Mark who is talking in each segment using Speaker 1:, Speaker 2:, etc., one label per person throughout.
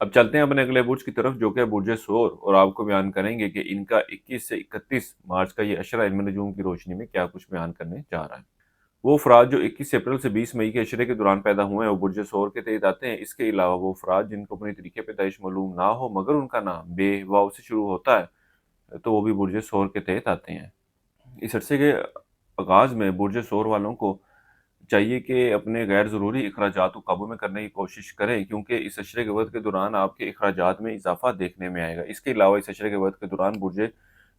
Speaker 1: اب چلتے ہیں اپنے اگلے برج کی طرف جو کہ برج ثور، اور آپ کو بیان کریں گے کہ ان کا 21 سے 31 مارچ کا یہ عشرہ علم نجوم کی روشنی میں کیا کچھ بیان کرنے جا رہا ہے۔ وہ افراد جو 21 اپریل سے 20 مئی کے عشرے کے دوران پیدا ہوئے ہیں وہ برج ثور کے تحت آتے ہیں۔ اس کے علاوہ وہ افراد جن کو اپنی طریقے پیدائش معلوم نہ ہو مگر ان کا نام بے واو سے شروع ہوتا ہے تو وہ بھی برج ثور کے تحت آتے ہیں۔ اس عرصے کے آغاز میں برج ثور والوں کو چاہیے کہ اپنے غیر ضروری اخراجات کو قابو میں کرنے کی کوشش کریں، کیونکہ اس عشرے کے وقت کے دوران آپ کے اخراجات میں اضافہ دیکھنے میں آئے گا۔ اس کے علاوہ اس عشرے کے وقت کے دوران برج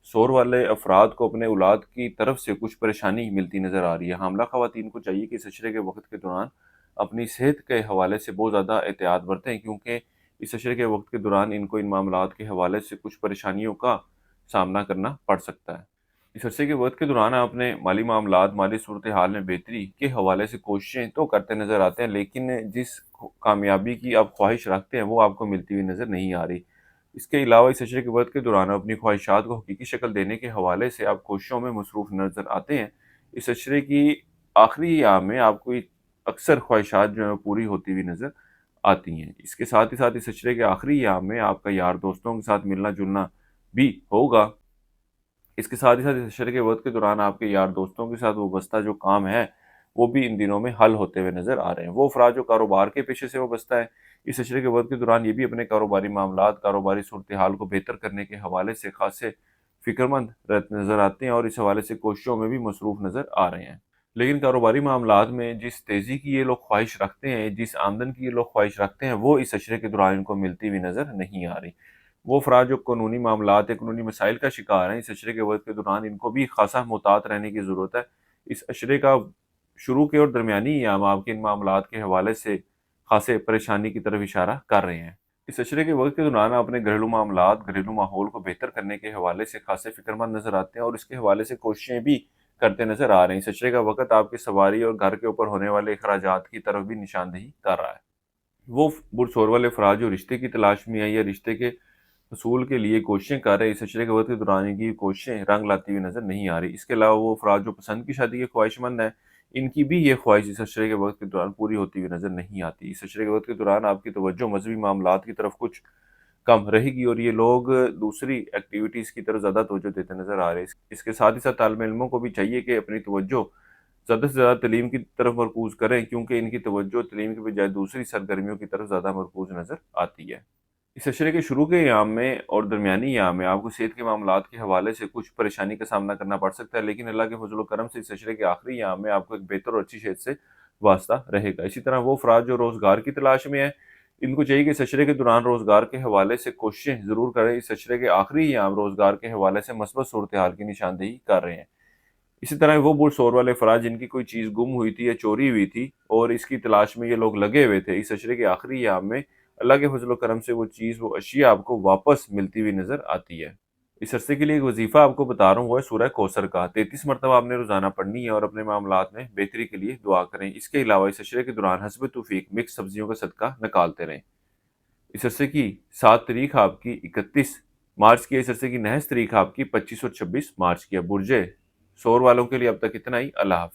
Speaker 1: ثور والے افراد کو اپنے اولاد کی طرف سے کچھ پریشانی ملتی نظر آ رہی ہے۔ حاملہ خواتین کو چاہیے کہ اس عشرے کے وقت کے دوران اپنی صحت کے حوالے سے بہت زیادہ احتیاط برتیں، کیونکہ اس عشرے کے وقت کے دوران ان کو ان معاملات کے حوالے سے کچھ پریشانیوں کا سامنا کرنا پڑ سکتا ہے۔ اس عرصے کے وقت کے دوران آپ اپنے مالی معاملات، مالی صورتحال میں بہتری کے حوالے سے کوششیں تو کرتے نظر آتے ہیں، لیکن جس کامیابی کی آپ خواہش رکھتے ہیں وہ آپ کو ملتی ہوئی نظر نہیں آ رہی۔ اس کے علاوہ اس عشرے کے وقت کے دوران اپنی خواہشات کو حقیقی شکل دینے کے حوالے سے آپ کوششوں میں مصروف نظر آتے ہیں۔ اس عشرے کی آخری ایام میں آپ کو اکثر خواہشات جو ہیں پوری ہوتی ہوئی نظر آتی ہیں۔ اس کے ساتھ ہی ساتھ اس عشرے کے آخری ایام میں آپ کا یار دوستوں کے ساتھ ملنا جلنا بھی ہوگا۔ اس کے ساتھ ہی ساتھ اس عشرے کے وقت کے دوران آپ کے یار دوستوں کے ساتھ وابستہ جو کام ہے وہ بھی ان دنوں میں حل ہوتے ہوئے نظر آ رہے ہیں۔ وہ افراد جو کاروبار کے پیشے سے وابستہ ہے اس عشرے کے وقت کے دوران یہ بھی اپنے کاروباری معاملات، کاروباری صورتحال کو بہتر کرنے کے حوالے سے خاصے فکر مند نظر آتے ہیں اور اس حوالے سے کوششوں میں بھی مصروف نظر آ رہے ہیں۔ لیکن کاروباری معاملات میں جس تیزی کی یہ لوگ خواہش رکھتے ہیں، جس آمدن کی یہ لوگ خواہش رکھتے ہیں، وہ اس عشرے کے دوران ان کو ملتی ہوئی نظر نہیں آ رہی۔ وہ افراد جو قانونی معاملات یا قانونی مسائل کا شکار ہیں اس عشرے کے وقت کے دوران ان کو بھی خاصا محتاط رہنے کی ضرورت ہے۔ اس عشرے کا شروع کے اور درمیانی ایام آپ کے ان معاملات کے حوالے سے خاصے پریشانی کی طرف اشارہ کر رہے ہیں۔ اس عشرے کے وقت کے دوران آپ اپنے گھریلو معاملات، گھریلو ماحول کو بہتر کرنے کے حوالے سے خاصے فکر مند نظر آتے ہیں اور اس کے حوالے سے کوششیں بھی کرتے نظر آ رہے ہیں۔ اس عشرے کا وقت آپ کی سواری اور گھر کے اوپر ہونے والے اخراجات کی طرف بھی نشاندہی کر رہا ہے۔ وہ برج ثور والے افراد جو رشتے کی تلاش میں ہیں یا رشتے کے حصول کے لیے کوششیں کر رہے ہیں اس عشرے کے وقت کے دوران ان کی کوششیں رنگ لاتی ہوئی نظر نہیں آ رہی۔ اس کے علاوہ وہ افراد جو پسند کی شادی کے خواہش مند ہیں ان کی بھی یہ خواہش اس عشرے کے وقت کے دوران پوری ہوتی ہوئی نظر نہیں آتی۔ اس عشرے کے وقت کے دوران آپ کی توجہ مذہبی معاملات کی طرف کچھ کم رہے گی اور یہ لوگ دوسری ایکٹیویٹیز کی طرف زیادہ توجہ دیتے نظر آ رہے ہیں۔ اس کے ساتھ ہی ساتھ طالب علموں کو بھی چاہیے کہ اپنی توجہ زیادہ سے زیادہ تعلیم کی طرف مرکوز کریں، کیونکہ ان کی توجہ تعلیم کے بجائے دوسری سرگرمیوں کی طرف زیادہ مرکوز نظر آتی ہے۔ اس عشرے کے شروع کے ایام میں اور درمیانی ایام میں آپ کو صحت کے معاملات کے حوالے سے کچھ پریشانی کا سامنا کرنا پڑ سکتا ہے، لیکن اللہ کے فضل و کرم سے اس عشرے کے آخری ایام میں آپ کو ایک بہتر اور اچھی صحت سے واسطہ رہے گا۔ اسی طرح وہ افراد جو روزگار کی تلاش میں ہیں ان کو چاہیے کہ اس عشرے کے دوران روزگار کے حوالے سے کوششیں ضرور کریں۔ اس عشرے کے آخری ایام روزگار کے حوالے سے مثبت صورتحال کی نشاندہی کر رہے ہیں۔ اسی طرح وہ برج ثور والے افراد جن کی کوئی چیز گم ہوئی تھی یا چوری ہوئی تھی اور اس کی تلاش میں یہ لوگ لگے ہوئے تھے، اس عشرے کے آخری ایام میں اللہ کے فضل و کرم سے وہ چیز، وہ اشیاء آپ کو واپس ملتی ہوئی نظر آتی ہے۔ اس عرصے کے لیے ایک وظیفہ آپ کو بتا رہا ہوں وہ ہے سورہ کوثر کا 33 مرتبہ آپ نے روزانہ پڑھنی ہے اور اپنے معاملات میں بہتری کے لیے دعا کریں۔ اس کے علاوہ اس عشرے کے دوران حسب توفیق مکس سبزیوں کا صدقہ نکالتے رہیں۔ اس عرصے کی 7 تاریخ آپ کی 31 مارچ کی، اس عرصے کی نحس تاریخ آپ کی 25 اور 26 مارچ کی ہے۔ برج ثور والوں کے لیے اب تک اتنا ہی۔ اللہ حافظ۔